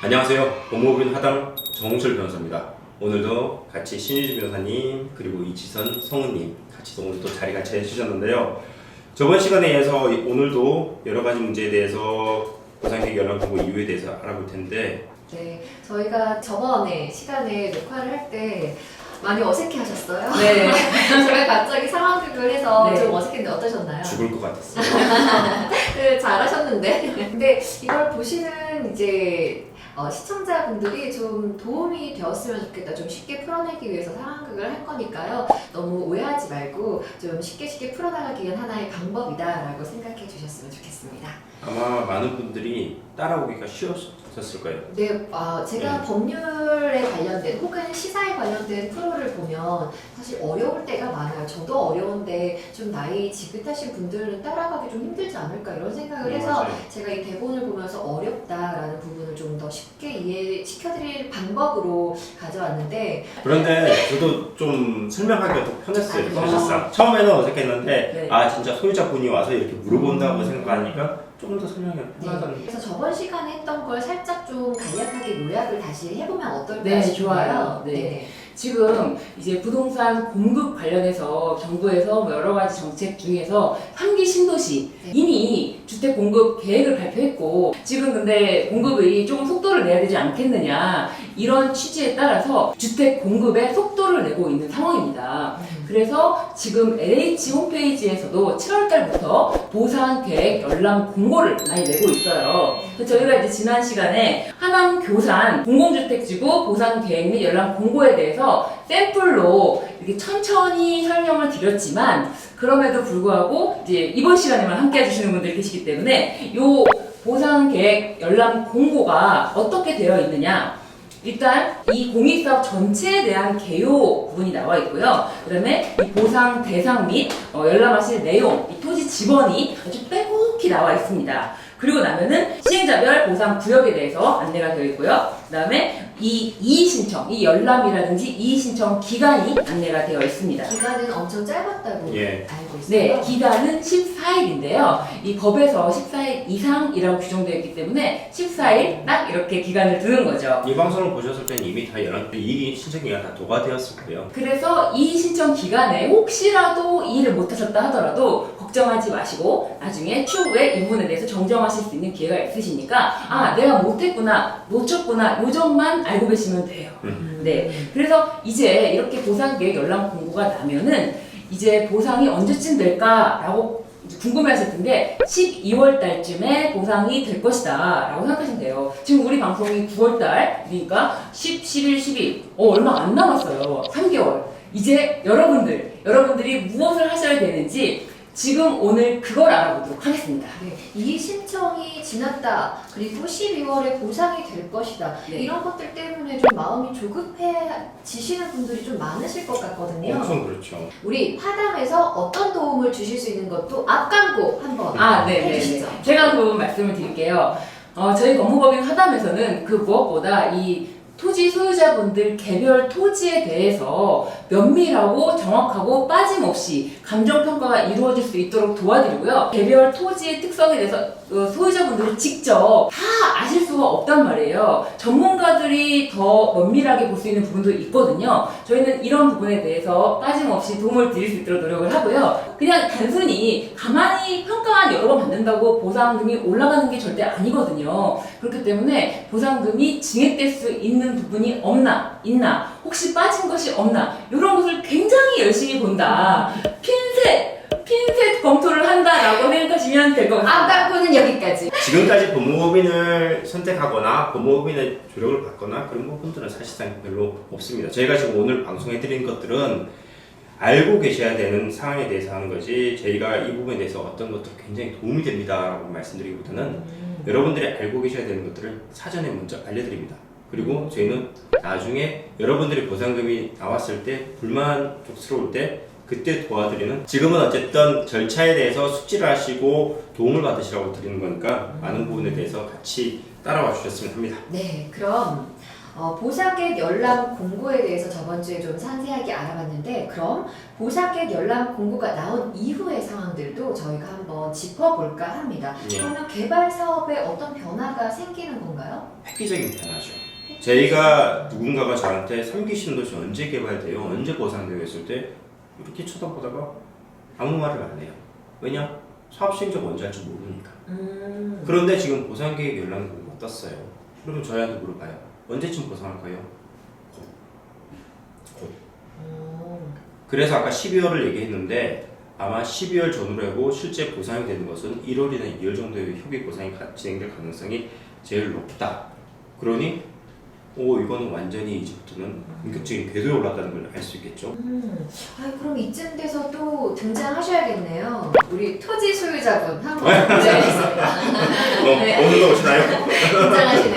안녕하세요. 법무법인 하당 정홍철 변호사입니다. 오늘도 같이 신유주 변호사님 그리고 이지선 성우님 같이 오늘 또 자리 같이 해주셨는데요. 저번 시간에 이어서 오늘도 여러 가지 문제에 대해서 보상계획 연락 공고 이유에 대해서 알아볼 텐데, 네, 저희가 저번에 시간에 녹화를 할 때 많이 어색해 하셨어요? 네. 제가 갑자기 상황극을 해서 네. 좀 어색했는데 어떠셨나요? 죽을 것 같았어요. 네, 잘하셨는데. 근데 이걸 보시는 이제 시청자분들이 좀 도움이 되었으면 좋겠다. 좀 쉽게 풀어내기 위해서 상황극을 할 거니까요. 너무 오해하지 말고 좀 쉽게 풀어나가기 위한 하나의 방법이다라고 생각해 주셨으면 좋겠습니다. 아마 많은 분들이 따라오기가 쉬웠을 거예요. 네, 제가 법률에 관련된 혹은 시사에 관련된 프로를 보면 사실 어려울 때가 많아요. 저도 어려운데 좀 나이 지긋하신 분들은 따라가기 좀 힘들지 않을까 이런 생각을 해서 맞아요. 제가 이 대본을 보면서 어렵다라는 부분을 좀 더 쉽게 이해시켜드릴 방법으로 가져왔는데, 그런데 저도 좀 설명하기가 더 편했어요. 아, 사실상 처음에는 어색했는데 네. 진짜 소유자분이 와서 이렇게 물어본다고 생각하니까 조금 더 설명이 편하다는. 그래서 저번 시간에 했던 걸 살짝 좀 간략하게 요약을 다시 해보면 어떨까 네, 싶어요. 좋아요. 네. 지금 이제 부동산 공급 관련해서 정부에서 뭐 여러 가지 정책 중에서 3기 신도시 네. 이미 주택 공급 계획을 발표했고, 지금 근데 공급이 조금 속도를 내야 되지 않겠느냐, 이런 취지에 따라서 주택 공급에 속도를 내고 있는 상황입니다. 그래서 지금 LH 홈페이지에서도 7월 달부터 보상 계획 열람 공고를 많이 내고 있어요. 그래서 저희가 이제 지난 시간에 하남 교산 공공주택지구 보상 계획 및 열람 공고에 대해서 샘플로 이렇게 천천히 설명을 드렸지만, 그럼에도 불구하고 이제 이번 시간에만 함께 해주시는 분들이 계시기 때문에 요 보상 계획 열람 공고가 어떻게 되어 있느냐, 일단 이 공익사업 전체에 대한 개요 부분이 나와 있고요. 그 다음에 이 보상 대상 및 열람하실 내용, 이 토지 지번이 아주 빼곡히 나와 있습니다. 그리고 나면은 시행자별 보상 구역에 대해서 안내가 되어 있고요. 그 다음에 이 이의 신청, 이 열람이라든지 이의 신청 기간이 안내가 되어 있습니다. 기간은 엄청 짧았다고 예. 알고 있어요. 네, 기간은 14일인데요. 이 법에서 14일 이상이라고 규정되어 있기 때문에 14일 딱 이렇게 기간을 두는 거죠. 이 방송을 보셨을 때는 이미 다 이 신청 기간 다 도과되었을 거예요. 그래서 이 신청 기간에 혹시라도 이해를 못하셨다 하더라도 걱정하지 마시고 나중에 추후에 이 부분에 대해서 정정하실 수 있는 기회가 있으시니까 내가 못했구나, 놓쳤구나, 요 점만 알고 계시면 돼요. 네, 그래서 이제 이렇게 보상계획 열람 공고가 나면은 이제 보상이 언제쯤 될까라고 궁금해하실 텐데 12월 달쯤에 보상이 될 것이다 라고 생각하시면 돼요. 지금 우리 방송이 9월 달이니까 10, 11, 12 얼마 안 남았어요. 3개월. 이제 여러분들이 무엇을 하셔야 되는지 지금 오늘 그걸 알아보도록 하겠습니다. 네, 이 신청이 지났다. 그리고 12월에 보상이 될 것이다. 네. 이런 것들 때문에 좀 마음이 조급해지시는 분들이 좀 많으실 것 같거든요. 엄청 그렇죠. 우리 화담에서 어떤 도움을 주실 수 있는 것도 앞광고 한번 네네네. 해주시죠. 제가 그 부분 말씀을 드릴게요. 저희 법무법인 하담에서는 그 무엇보다 이 토지 소유자분들 개별 토지에 대해서 면밀하고 정확하고 빠짐없이 감정평가가 이루어질 수 있도록 도와드리고요. 개별 토지의 특성에 대해서 소유자분들이 직접 다 아실 수가 없단 말이에요. 전문가들이 더 면밀하게 볼 수 있는 부분도 있거든요. 저희는 이런 부분에 대해서 빠짐없이 도움을 드릴 수 있도록 노력을 하고요. 그냥 단순히 가만히 평가만 여러 번 받는다고 보상금이 올라가는 게 절대 아니거든요. 그렇기 때문에 보상금이 증액될 수 있는 부분이 있나, 혹시 빠진 것이 없나, 이런 것을 굉장히 열심히 본다. 핀셋 검토를 한다라고 생각하시면 될 것 같습니다. 앞광고는 여기까지. 지금까지 법무법인을 선택하거나 법무법인의 조력을 받거나 그런 부분들은 사실상 별로 없습니다. 저희가 지금 오늘 방송해드린 것들은 알고 계셔야 되는 상황에 대해서 하는 거지, 저희가 이 부분에 대해서 어떤 것도 굉장히 도움이 됩니다 라고 말씀드리기보다는 여러분들이 알고 계셔야 되는 것들을 사전에 먼저 알려드립니다. 그리고 저희는 나중에 여러분들이 보상금이 나왔을 때 불만족스러울 때 그때 도와드리는, 지금은 어쨌든 절차에 대해서 숙지를 하시고 도움을 받으시라고 드리는 거니까 많은 부분에 대해서 같이 따라와 주셨으면 합니다. 네, 그럼 보상객 열람 공고에 대해서 저번 주에 좀 상세하게 알아봤는데, 그럼 보상객 열람 공고가 나온 이후의 상황들도 저희가 한번 짚어볼까 합니다. 예. 그러면 개발 사업에 어떤 변화가 생기는 건가요? 획기적인 변화죠. 저희가 누군가가 저한테 3기 신도시 언제 개발돼요? 언제 보상돼요? 했을 때 이렇게 쳐다보다가 아무 말을 안 해요. 왜냐? 사업 시행자가 언제 할지 모르니까. 그런데 지금 보상계획 연락이 떴어요. 그러면 저희한테 물어봐요. 언제쯤 보상할 거예요? 곧. 그래서 아까 12월을 얘기했는데 아마 12월 전후로 하고 실제 보상이 되는 것은 1월이나 2월 정도의 협의 보상이 진행될 가능성이 제일 높다. 그러니 이거는 완전히 이제부터는 본격적인 궤도에 올랐다는 걸 알 수 있겠죠. 그럼 이쯤 돼서 또 등장하셔야겠네요. 우리 토지 소유자분 한번 등장하겠습니다. 네. 오늘 거 오시나요? 등장하시네요.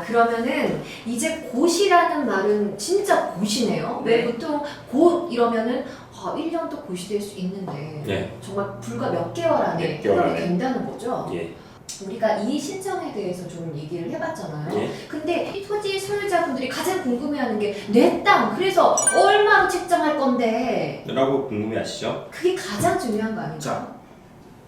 그러면은 이제 곧이라는 말은 진짜 곧이네요. 네. 왜 보통 곧 이러면은 1년도 곧이 될 수 있는데 네. 정말 불과 몇 개월 안에 몇 개월 해결이 안에. 된다는 거죠. 예. 우리가 이 신청에 대해서 좀 얘기를 해봤잖아요. 예. 근데 이 토지 소유자분들이 가장 궁금해하는 게 내 땅, 그래서 얼마로 책정할 건데 라고 궁금해하시죠? 그게 가장 중요한 거 아닌가요? 자,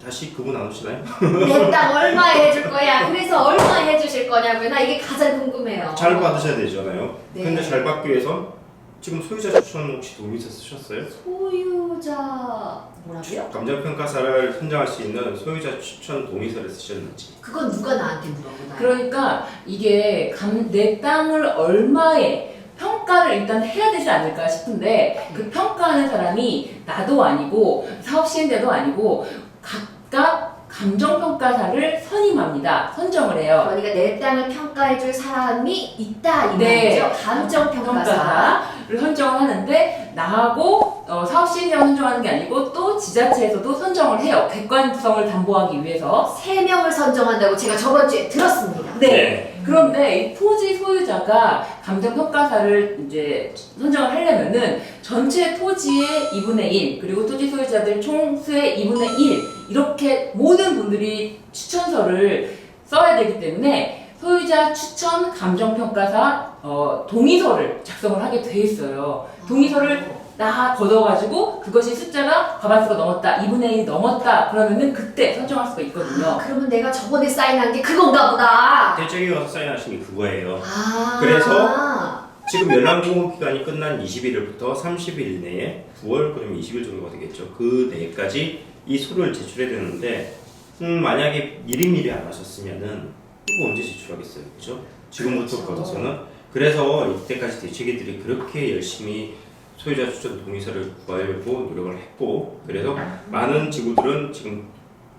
다시 그분 안 오시나요? 내 땅 얼마에 해줄 거야? 그래서 얼마에 해주실 거냐고요? 나 이게 가장 궁금해요. 잘 받으셔야 되잖아요. 네. 근데 잘 받기 위해서 지금 소유자 추천 혹시 동의서 쓰셨어요? 소유자 뭐라고요? 감정평가사를 선정할 수 있는 소유자 추천 동의서를 쓰셨는지. 그건 누가 나한테 물어보나요? 그러니까 이게 내 땅을 얼마에 평가를 일단 해야 되지 않을까 싶은데 그 평가하는 사람이 나도 아니고 사업 시행자도 아니고 각각 감정평가사를 선임합니다. 선정을 해요. 그러니까 내 땅을 평가해줄 사람이 있다 이 네. 말이죠. 감정평가사. 평가사를 선정을 하는데 나하고 사업 시행자가 선정하는 게 아니고 또 지자체에서도 선정을 해요. 객관성을 담보하기 위해서. 3명을 선정한다고 제가 저번 주에 들었습니다. 네. 그런데 이 토지 소유자가 감정평가사를 이제 선정을 하려면은 전체 토지의 2분의 1 그리고 토지 소유자들 총수의 2분의 1 이렇게 모든 분들이 추천서를 써야 되기 때문에 소유자 추천 감정평가사 동의서를 작성을 하게 돼 있어요. 동의서를 다 걷어가지고 그것이 숫자가 과반수가 넘었다, 2분의 1이 넘었다 그러면은 그때 선정할 수가 있거든요. 그러면 내가 저번에 사인한 게 그건가 보다. 대책에 가서 사인하신 게 그거예요. 아. 그래서 지금 연락공고 기간이 끝난 21일부터 30일 내에 9월 그러면 20일 정도가 되겠죠. 그 내까지 이 서류를 제출해야 되는데 만약에 미리미리 안 하셨으면은 이거 언제 제출하겠어요, 그렇죠? 지금부터 그렇죠. 걷어서는. 그래서 이때까지 대책위들이 그렇게 열심히 소유자 추천 동의서를 구하려고 노력을 했고, 그래서 많은 지구들은 지금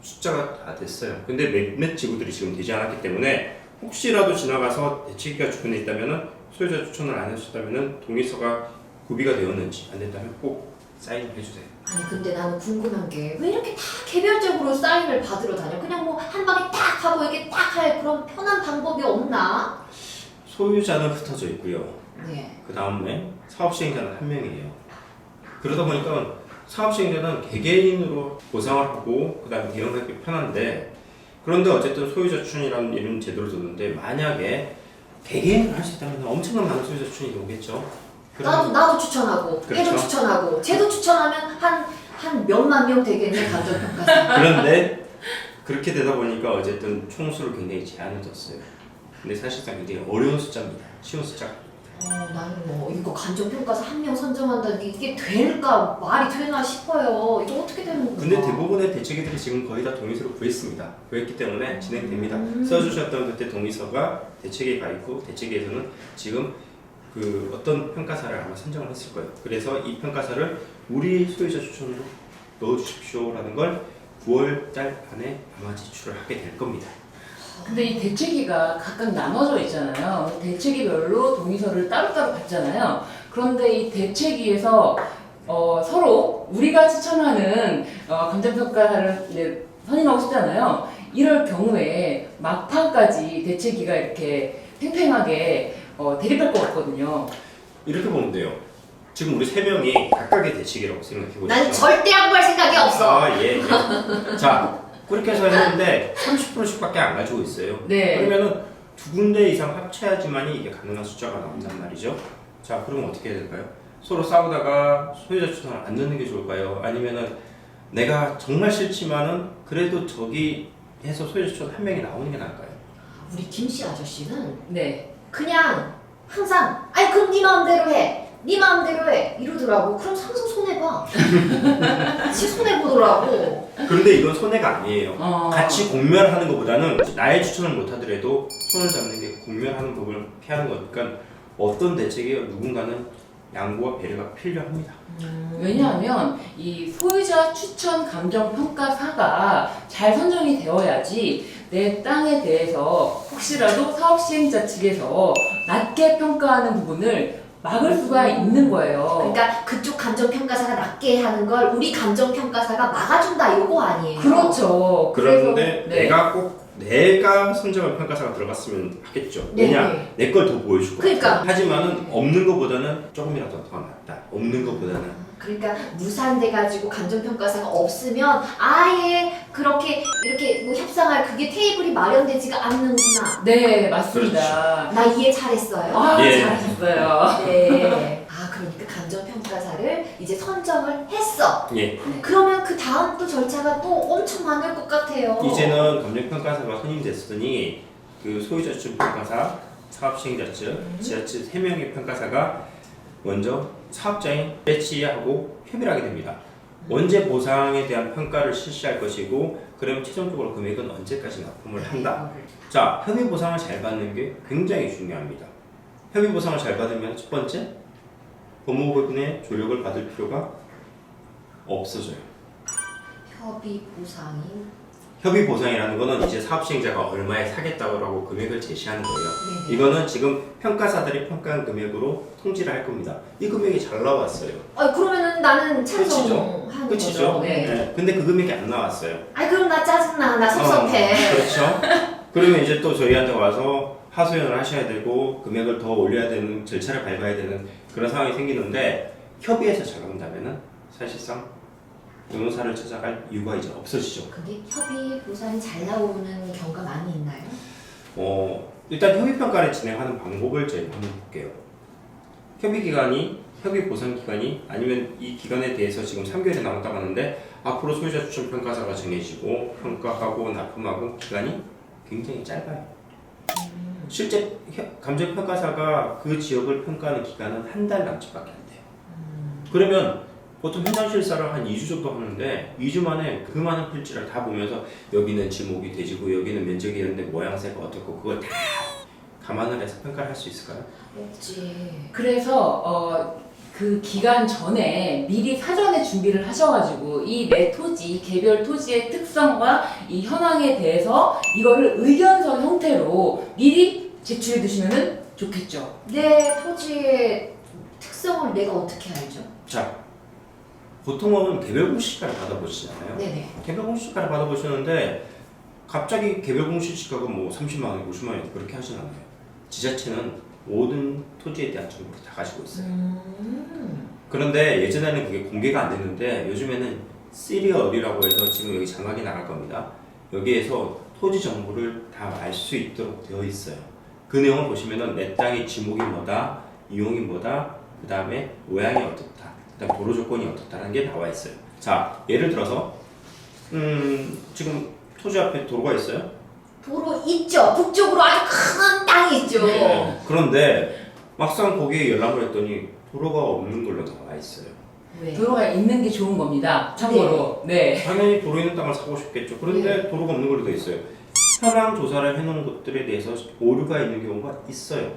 숫자가 다 됐어요. 근데 몇몇 지구들이 지금 되지 않았기 때문에 혹시라도 지나가서 대책위가 주변에 있다면은 소유자 추천을 안 해주셨다면은 동의서가 구비가 되었는지 안 됐다면 꼭 사인을 해주세요. 아니 근데 나는 궁금한 게 왜 이렇게 다 개별적으로 사인을 받으러 다녀? 그냥 뭐 한 방에 딱 하고 이렇게 딱 할 그런 편한 방법이 없나? 소유자는 흩어져 있고요. 네. 그 다음에 사업시행자는 한 명이에요. 그러다 보니까 사업시행자는 개개인으로 보상을 하고 그 다음에 대응하기 편한데, 그런데 어쨌든 소유자 추천이라는 이런 제도를 뒀는데 만약에 개개인으로 할 수 있다면 엄청난 많은 소유자 추천이 오겠죠. 나도 추천하고 그렇죠. 얘도 추천하고 쟤도 추천하면 한 몇만 명 되겠네 감정평가사. 그런데 그렇게 되다 보니까 어쨌든 총수를 굉장히 제한을 뒀어요. 근데 사실상 굉장히 어려운 숫자입니다. 쉬운 숫자가. 나는 뭐 이거 감정평가사 한 명 선정한다는 게 이게 될까 말이 되나 싶어요. 이거 어떻게 되는 건가? 근데 대부분의 대책위들이 지금 거의 다 동의서를 구했습니다. 구했기 때문에 진행됩니다. 써주셨던 그때 동의서가 대책위에 가 있고, 대책위에서는 지금 그 어떤 평가사를 아마 선정을 했을 거예요. 그래서 이 평가사를 우리 소유자 추천으로 넣어주십시오라는 걸 9월 달 안에 아마 제출을 하게 될 겁니다. 근데 이 대책위가 각각 나눠져 있잖아요. 대책위별로 동의서를 따로따로 받잖아요. 그런데 이 대책위에서 서로 우리가 추천하는 감정평가사를 이제 선임하고 싶잖아요. 이럴 경우에 막판까지 대책위가 이렇게 팽팽하게 대립할 것 같거든요. 이렇게 보면 돼요. 지금 우리 세 명이 각각의 대책이라고 생각해 보시죠. 나는 절대 양보할 생각이 없어. 예. 자, 그렇게 해서 했는데 30%씩밖에 안 가지고 있어요. 네. 그러면은 두 군데 이상 합쳐야지만이 이게 가능한 숫자가 나온단 말이죠. 자, 그럼 어떻게 해야 될까요? 서로 싸우다가 소유자 추천을 안 넣는 게 좋을까요? 아니면은 내가 정말 싫지만은 그래도 저기 해서 소유자 추천 한 명이 나오는 게 나을까요? 우리 김씨 아저씨는 네. 그냥 항상 아니 그럼 네 마음대로 해. 네 마음대로 해 이러더라고. 그럼 항상 손해봐. 지 손해보더라고. 그런데 이건 손해가 아니에요. 어. 같이 공멸하는 것보다는 나의 추천을 못하더라도 손을 잡는 게 공멸하는 법을 피하는 거니까 어떤 대책에 누군가는 양보와 배려가 필요합니다. 왜냐하면 이 소유자 추천 감정 평가사가 잘 선정이 되어야지 내 땅에 대해서 혹시라도 사업 시행자 측에서 낮게 평가하는 부분을 막을 수가 있는 거예요. 그러니까 그쪽 감정평가사가 낮게 하는 걸 우리 감정평가사가 막아준다 이거 아니에요? 그렇죠. 그런데 네. 내가 선정한 평가사가 들어갔으면 하겠죠. 네. 왜냐? 내 걸 더 보여줄 것 그러니까. 같아. 하지만은 없는 것보다는 조금이라도 더 낫다. 없는 것보다는. 그러니까 무산돼가지고 감정평가사가 없으면 아예 그렇게 이렇게 뭐 협상할 그게 테이블이 마련되지가 않는구나. 네, 맞습니다. 나 이해 잘했어요. 아, 예. 잘하셨어요. 네. 아 그러니까 감정평가사를 이제 선정을 했어. 예. 그러면 그 다음 또 절차가 또 엄청 많을 것 같아요. 이제는 감정평가사가 선임됐으니 그 소유자 추천 평가사, 사업시행자 측, 지자체 3명의 평가사가 먼저 사업자인 배치하고 협의를 하게 됩니다. 언제 보상에 대한 평가를 실시할 것이고 그러면 최종적으로 금액은 언제까지 납품을 한다. 자, 협의 보상을 잘 받는 게 굉장히 중요합니다. 협의 보상을 잘 받으면 첫 번째, 법무부의 조력을 받을 필요가 없어져요. 협의 보상이 협의 보상이라는 거는 이제 사업 시행자가 얼마에 사겠다고 금액을 제시하는 거예요. 네네. 이거는 지금 평가사들이 평가한 금액으로 통지를 할 겁니다. 이 금액이 잘 나왔어요. 그러면은 나는 끝이죠. 찬성하는 끝이죠. 거죠. 네. 네. 근데 그 금액이 안 나왔어요. 그럼 나 짜증나. 나 섭섭해. 그렇죠. 그러면 이제 또 저희한테 와서 하소연을 하셔야 되고 금액을 더 올려야 되는 절차를 밟아야 되는 그런 상황이 생기는데 협의해서 잘 나온다면은 사실상 변호사를 찾아갈 이유가 이제 없어지죠. 근데 협의 보상이 잘 나오는 경우가 많이 있나요? 일단 협의 평가를 진행하는 방법을 저희가 한번 볼게요. 협의 보상 기간이 아니면 이 기간에 대해서 지금 3개월이 남았다고 하는데 앞으로 소유자 추천 평가사가 정해지고 평가하고 납품하고 기간이 굉장히 짧아요. 실제 감정 평가사가 그 지역을 평가하는 기간은 한 달 남짓밖에 안 돼요. 그러면 보통 현장 실사를 한 2주 정도 하는데 2주 만에 그 많은 필지를 다 보면서 여기는 지목이 돼지고 여기는 면적이 있는데 모양새가 어떻고 그걸 다 감안을 해서 평가를 할 수 있을까요? 없지. 그래서 그 기간 전에 미리 사전에 준비를 하셔가지고 이 내 토지, 개별 토지의 특성과 이 현황에 대해서 이거를 의견서 형태로 미리 제출해 두시면 좋겠죠. 내 토지의 특성을 내가 어떻게 알죠? 자, 보통은 개별 공시지가를 받아보시잖아요. 네네. 개별 공시지가를 받아보시는데 갑자기 개별 공시지가가 뭐 30만 원, 50만 원 그렇게 하진 않아요. 지자체는 모든 토지에 대한 정보를 다 가지고 있어요. 그런데 예전에는 그게 공개가 안 됐는데 요즘에는 시리얼이라고 해서 지금 여기 자막이 나갈 겁니다. 여기에서 토지 정보를 다 알 수 있도록 되어 있어요. 그 내용을 보시면은 내 땅의 지목이 뭐다, 이용이 뭐다, 그 다음에 모양이 어떻다, 그 다음 도로 조건이 어떻다라는 게 나와 있어요. 자, 예를 들어서 지금 토지 앞에 도로가 있어요. 도로 있죠. 북쪽으로 아주 큰 땅이 있죠. 네. 그런데 막상 거기에 연락을 했더니 도로가 없는 걸로 나와 있어요. 왜? 도로가 있는 게 좋은 겁니다. 참고로. 네. 당연히 도로 있는 땅을 사고 싶겠죠. 그런데 도로가 없는 걸로 돼 있어요. 현황 조사를 해놓은 것들에 대해서 오류가 있는 경우가 있어요.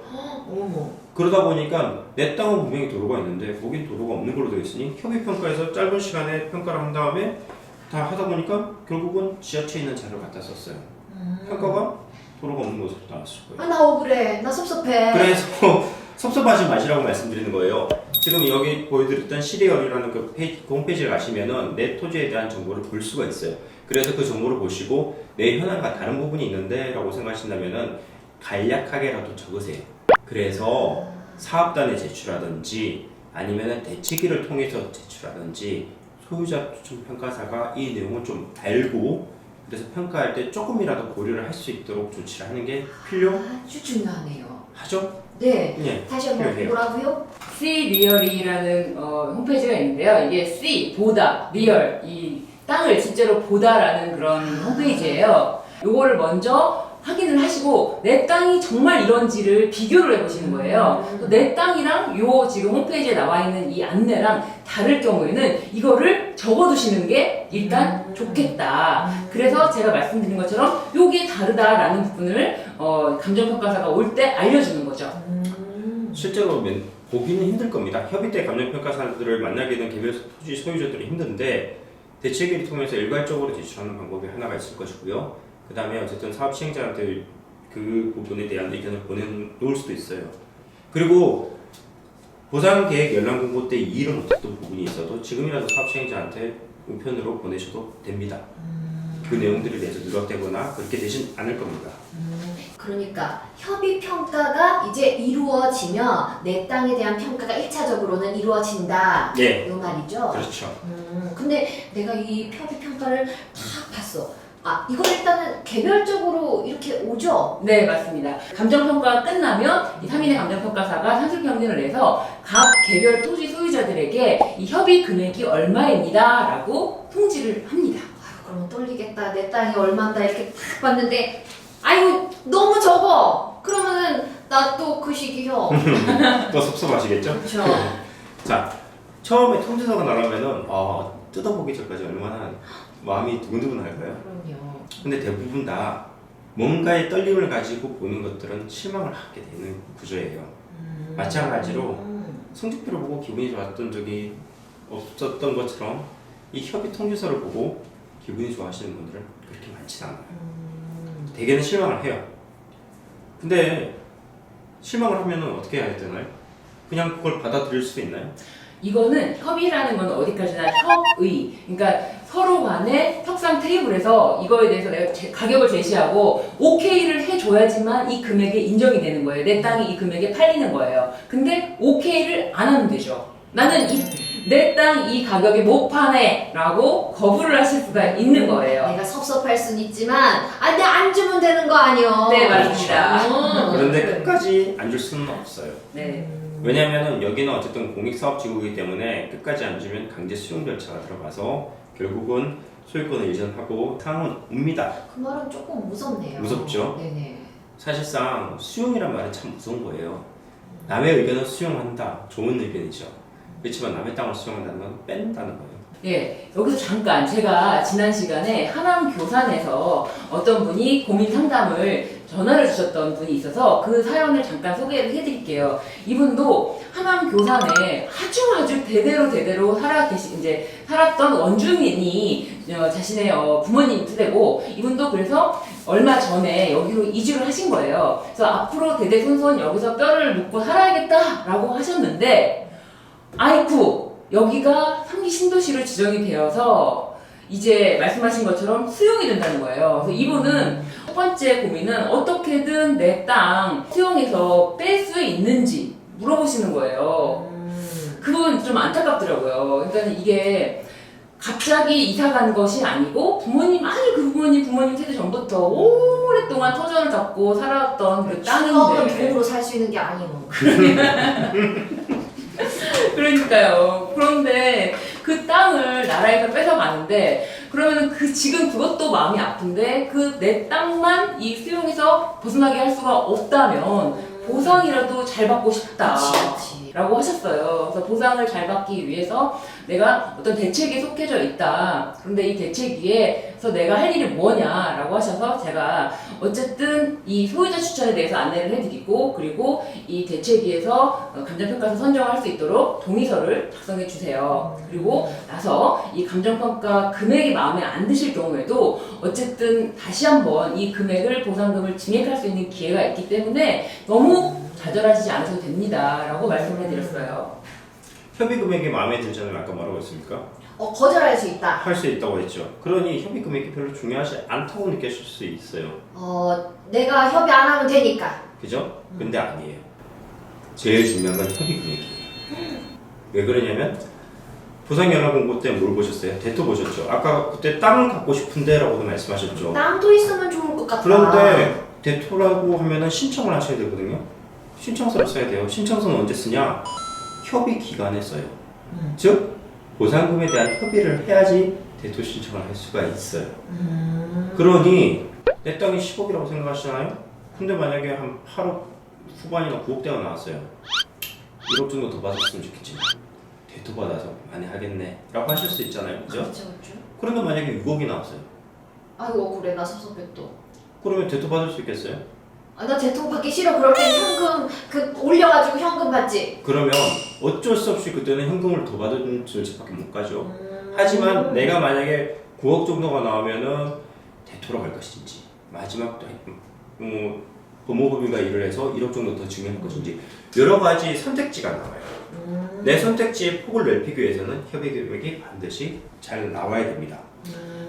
어머. 그러다 보니까 내 땅은 분명히 도로가 있는데 거긴 도로가 없는 걸로 되어 있으니 협의평가에서 짧은 시간에 평가를 한 다음에 다 하다 보니까 결국은 지자체에 있는 자료를 갖다 썼어요. 평가가 도로가 없는 것으로 나왔을 거예요. 나 억울해. 나 섭섭해. 그래서 섭섭하지 마시라고 말씀드리는 거예요. 지금 여기 보여드렸던 시리얼이라는 그 홈페이지를 가시면은 내 토지에 대한 정보를 볼 수가 있어요. 그래서 그 정보를 보시고 내 현황과 다른 부분이 있는데 라고 생각하신다면은 간략하게라도 적으세요. 그래서 사업단에 제출하든지 아니면은 대치기를 통해서 제출하든지 소유자 추천 평가사가 이 내용을 좀 알고 그래서 평가할 때 조금이라도 고려를 할 수 있도록 조치를 하는 게 아주 중요하네요. 필요하죠? 네. 예. 다시 한번 필요해요. 뭐라고요? C 리얼이라는 홈페이지가 있는데요. 이게 C 보다 리얼 이 땅을 실제로 보다라는 그런 홈페이지예요. 요거를 먼저 확인을 하시고 내 땅이 정말 이런지를 비교를 해보시는 거예요. 그래서 내 땅이랑 요 지금 홈페이지에 나와 있는 이 안내랑 다를 경우에는 이거를 적어두시는 게 일단 좋겠다. 그래서 제가 말씀드린 것처럼 요게 다르다라는 부분을 감정평가사가 올 때 알려주는 거죠. 실제로 보기는 힘들 겁니다. 협의 때 감정평가사들을 만나게 된 개별 토지 소유자들이 힘든데 대책위를 통해서 일괄적으로 제출하는 방법이 하나가 있을 것이고요. 그 다음에 어쨌든 사업 시행자한테 그 부분에 대한 의견을 보내놓을 수도 있어요. 그리고 보상계획 연락 공고 때 이의를 못했던 부분이 있어도 지금이라도 사업 시행자한테 우편으로 보내셔도 됩니다. 그 내용들에 대해서 누락되거나 그렇게 되진 않을 겁니다. 그러니까 협의 평가가 이제 이루어지면 내 땅에 대한 평가가 1차적으로는 이루어진다. 네. 이 말이죠. 그렇죠. 근데 내가 이 협의 평가를 딱 봤어. 아, 이거 일단은 개별적으로 이렇게 오죠? 네, 맞습니다. 감정평가가 끝나면 이 3인의 감정평가사가 산술평균을 내서 각 개별 토지 소유자들에게 이 협의 금액이 얼마입니다 라고 통지를 합니다. 아유, 그러면 떨리겠다. 내 땅이 얼마인다 이렇게 딱 봤는데 아이고 너무 적어. 그러면은 나 또 그 시기요. 또 섭섭하시겠죠? 그렇죠. 자, 처음에 통지서가 나오면은 뜯어보기 전까지 얼마나 마음이 두근두근할까요? 그럼요. 근데 대부분 다 뭔가의 떨림을 가지고 보는 것들은 실망을 하게 되는 구조예요. 마찬가지로 성적표를 보고 기분이 좋았던 적이 없었던 것처럼 이 협의 통지서를 보고 기분이 좋아하시는 분들은 그렇게 많지 않아요. 대개는 실망을 해요. 근데 실망을 하면은 어떻게 해야 되나요? 그냥 그걸 받아들일 수 있나요? 이거는 협의라는 건 어디까지나 협의, 그러니까 서로 간에 협상 테이블에서 이거에 대해서 내가 가격을 제시하고 오케이를 해줘야지만 이 금액에 인정이 되는 거예요. 내 땅이 이 금액에 팔리는 거예요. 근데 오케이를 안 하면 되죠. 나는 내 땅 이 가격에 못 파네 라고 거부를 하실 수가 있는 거예요. 내가 섭섭할 순 있지만 내가 안 주면 되는 거 아니요. 네, 맞습니다. 그런데 끝까지 안 줄 수는 없어요. 네. 왜냐하면 여기는 어쨌든 공익사업지구이기 때문에 끝까지 안 주면 강제 수용 절차가 들어가서 결국은 소유권을 이전하고 상황은 옵니다. 그 말은 조금 무섭네요. 무섭죠? 네네. 사실상 수용이란 말은 참 무서운 거예요. 남의 의견을 수용한다. 좋은 의견이죠. 그렇지만 남의 땅을 수용한다는 건 뺀다는 거예요. 예, 여기서 잠깐 제가 지난 시간에 하남 교산에서 어떤 분이 고민 상담을 전화를 주셨던 분이 있어서 그 사연을 잠깐 소개를 해드릴게요. 이분도 하남 교산에 아주 대대로 살았던 원주민이 자신의 부모님 세대고 이분도 그래서 얼마 전에 여기로 이주를 하신 거예요. 그래서 앞으로 대대손손 여기서 뼈를 묻고 살아야겠다라고 하셨는데 아이쿠 여기가 3기 신도시로 지정이 되어서 이제 말씀하신 것처럼 수용이 된다는 거예요. 그래서 이분은 첫 번째 고민은 어떻게든 내 땅 수용해서 뺄 수 있는지 물어보시는 거예요. 그분 좀 안타깝더라고요. 그러니까 이게 갑자기 이사 간 것이 아니고 그 부모님 세대 전부터 오랫동안 터전을 잡고 살았던 그 땅인데 돈으로 살 수 있는 게 아니에요. 그러니까요. 그런데 그 땅을 나라에서 뺏어가는데 그러면 지금 그것도 마음이 아픈데 그 내 땅만 이 수용해서 벗어나게 할 수가 없다면 보상이라도 잘 받고 싶다. 그치. 라고 하셨어요. 그래서 보상을 잘 받기 위해서 내가 어떤 대책에 속해져 있다. 그런데 이 대책위에서 내가 할 일이 뭐냐라고 하셔서 제가 어쨌든 이 소유자 추천에 대해서 안내를 해드리고 그리고 이 대책위에서 감정평가서 선정할 수 있도록 동의서를 작성해 주세요. 그리고 나서 이 감정평가 금액이 마음에 안 드실 경우에도 어쨌든 다시 한번 이 금액을 보상금을 증액할 수 있는 기회가 있기 때문에 너무 좌절하시지 않으셔도 됩니다. 라고 말씀을 해드렸어요. 협의 금액이 마음에 들지 않으면 아까 뭐라고 했습니까? 거절할 수 있다. 할 수 있다고 했죠. 그러니 협의 금액이 별로 중요하지 않다고 느끼실 수 있어요. 내가 협의 안 하면 되니까. 그죠? 근데 아니에요. 제일 중요한 건 협의 금액이에요. 왜 그러냐면 보상연합공고 때 뭘 보셨어요? 대토 보셨죠? 아까 그때 땅을 갖고 싶은데 라고도 말씀하셨죠. 땅도 있으면 좋을 것 같다. 그런데 대토라고 하면은 신청을 하셔야 되거든요. 신청서를 써야 돼요. 신청서는 언제 쓰냐? 협의 기간에 써요. 즉 보상금에 대한 협의를 해야지 대토 신청을 할 수가 있어요. 그러니 내 땅이 10억이라고 생각하시나요? 근데 만약에 한 8억 후반이나 9억대가 나왔어요. 1억 정도 더 받았으면 좋겠지. 대토 받아서 많이 하겠네 라고 하실 수 있잖아요. 그죠? 그렇죠, 그렇죠. 그런데 만약에 6억이 나왔어요. 아이고 그래 나 섭섭해 또. 그러면 대토 받을 수 있겠어요? 아, 나 대통 받기 싫어. 그럴 땐 현금 올려가지고 현금 받지. 그러면 어쩔 수 없이 그때는 현금을 더 받은 절차밖에 못 가죠. 하지만 내가 만약에 9억 정도가 나오면은 대토로 갈 것인지 마지막 법무법인과 일을 해서 1억 정도 더 증여할 것인지 여러 가지 선택지가 나와요. 내 선택지의 폭을 넓히기 위해서는 협의 금액이 반드시 잘 나와야 됩니다.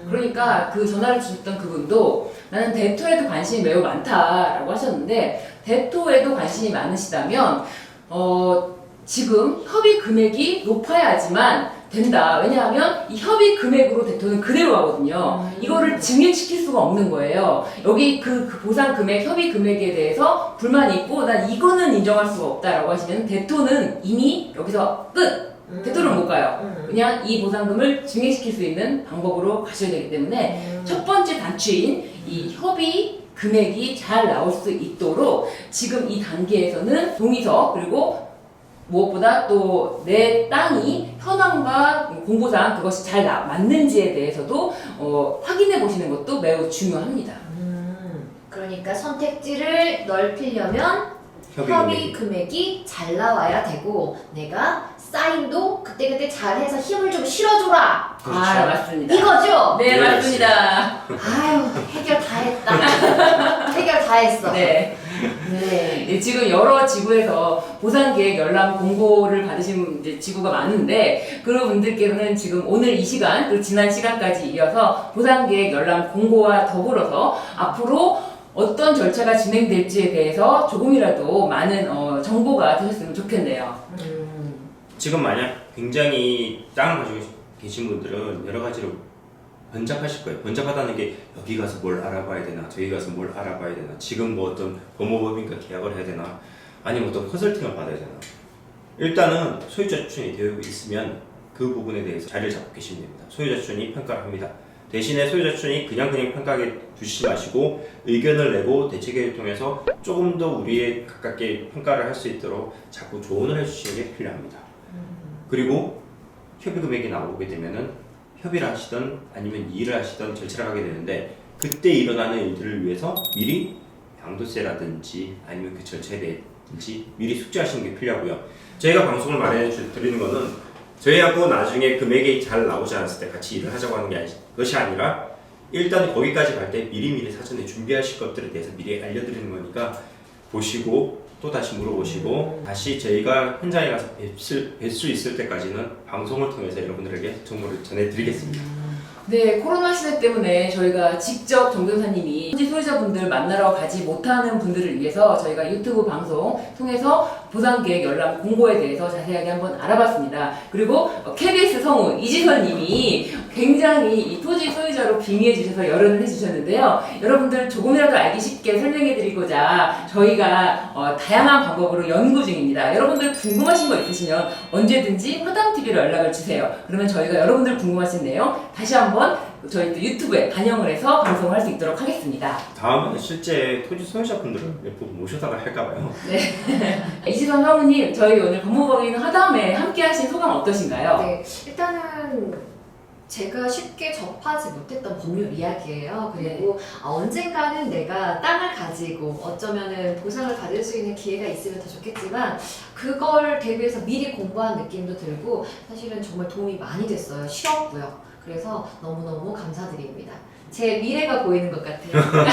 그러니까 그 전화를 주셨던 그분도 나는 대토에도 관심이 매우 많다라고 하셨는데 대토에도 관심이 많으시다면 지금 협의 금액이 높아야지만 된다. 왜냐하면 이 협의 금액으로 대토는 그대로 가거든요. 이거를 증액시킬 수가 없는 거예요. 여기 그 보상 금액, 협의 금액에 대해서 불만이 있고 난 이거는 인정할 수가 없다라고 하시면 대토는 이미 여기서 끝! 대토는 못 가요. 그냥 이 보상금을 증액시킬 수 있는 방법으로 가셔야 되기 때문에 첫 번째 단추인 이 협의 금액이 잘 나올 수 있도록 지금 이 단계에서는 동의서 그리고 무엇보다 또 내 땅이 현황과 공보상 그것이 잘 맞는지에 대해서도 확인해 보시는 것도 매우 중요합니다. 그러니까 선택지를 넓히려면 협의 금액이 잘 나와야 되고 내가 사인도 그때그때 잘해서 힘을 좀 실어줘라. 그렇죠. 아 맞습니다. 이거죠? 네 맞습니다. 아유 해결 다 했다. 해결 다 했어. 네. 네. 네, 지금 여러 지구에서 보상계획 열람 공고를 받으신 이제 지구가 많은데 그런 분들께서는 지금 오늘 이 시간 그리고 지난 시간까지 이어서 보상계획 열람 공고와 더불어서 앞으로 어떤 절차가 진행될지에 대해서 조금이라도 많은 정보가 되셨으면 좋겠네요. 지금 만약 굉장히 땅을 가지고 계신 분들은 여러 가지로 번잡하실 거예요. 번잡하다는 게 여기 가서 뭘 알아봐야 되나, 저기 가서 뭘 알아봐야 되나, 지금 뭐 어떤 법무법인과 계약을 해야 되나, 아니면 어떤 컨설팅을 받아야 되나. 일단은 소유자 추천이 되어 있으면 그 부분에 대해서 자리를 잡고 계시면 됩니다. 소유자 추천이 평가를 합니다. 대신에 소유자 추천이 그냥 평가하게 두시지 마시고 의견을 내고 대책을 통해서 조금 더 우리에 가깝게 평가를 할 수 있도록 자꾸 조언을 해주시는 게 필요합니다. 그리고 협의 금액이 나오게 되면은 협의를 하시던 아니면 일을 하시던 절차를 하게 되는데 그때 일어나는 일들을 위해서 미리 양도세라든지 아니면 그 절차에 대해든지 미리 숙지하시는 게 필요하고요. 저희가 방송을 마련해 드리는 거는 저희하고 나중에 금액이 잘 나오지 않았을 때 같이 일을 하자고 하는 것이 아니라 일단 거기까지 갈 때 미리미리 사전에 준비하실 것들에 대해서 미리 알려드리는 거니까 보시고 또 다시 물어보시고 다시 저희가 현장에 가서 뵐 수 있을 때까지는 방송을 통해서 여러분들에게 정보를 전해드리겠습니다. 네, 코로나 시대 때문에 저희가 직접 정 변호사님이 현지 소유자분들 만나러 가지 못하는 분들을 위해서 저희가 유튜브 방송 통해서 보상계획 열람 공고에 대해서 자세하게 한번 알아봤습니다. 그리고 KBS 성우 이지선님이 굉장히 이 토지 소유자로 빙의해 주셔서 열연을 해주셨는데요. 여러분들 조금이라도 알기 쉽게 설명해드리고자 저희가 다양한 방법으로 연구 중입니다. 여러분들 궁금하신 거 있으시면 언제든지 화담TV로 연락을 주세요. 그러면 저희가 여러분들 궁금하신 내용 다시 한번 저희 또 유튜브에 반영을 해서 방송할 수 있도록 하겠습니다. 다음에는 실제 토지 소유자분들을 몇 분 모셔다가 할까봐요. 네. 이지선 성우님, 저희 오늘 법무법인 화담에 함께 하신 소감 어떠신가요? 네, 일단은 제가 쉽게 접하지 못했던 법률 이야기예요. 그리고 언젠가는 내가 땅을 가지고 어쩌면은 보상을 받을 수 있는 기회가 있으면 더 좋겠지만 그걸 대비해서 미리 공부한 느낌도 들고 사실은 정말 도움이 많이 됐어요. 쉬웠고요. 그래서 너무너무 감사드립니다. 제 미래가 보이는 것 같아요.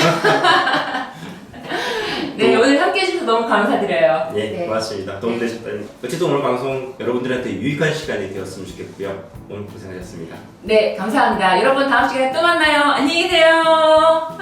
네, 오늘 함께 해주셔서 너무 감사드려요. 예, 네. 고맙습니다. 도움되셨다니. 어쨌든 오늘 방송 여러분들한테 유익한 시간이 되었으면 좋겠고요. 오늘 고생하셨습니다. 네, 감사합니다. 여러분 다음 시간에 또 만나요. 안녕히 계세요.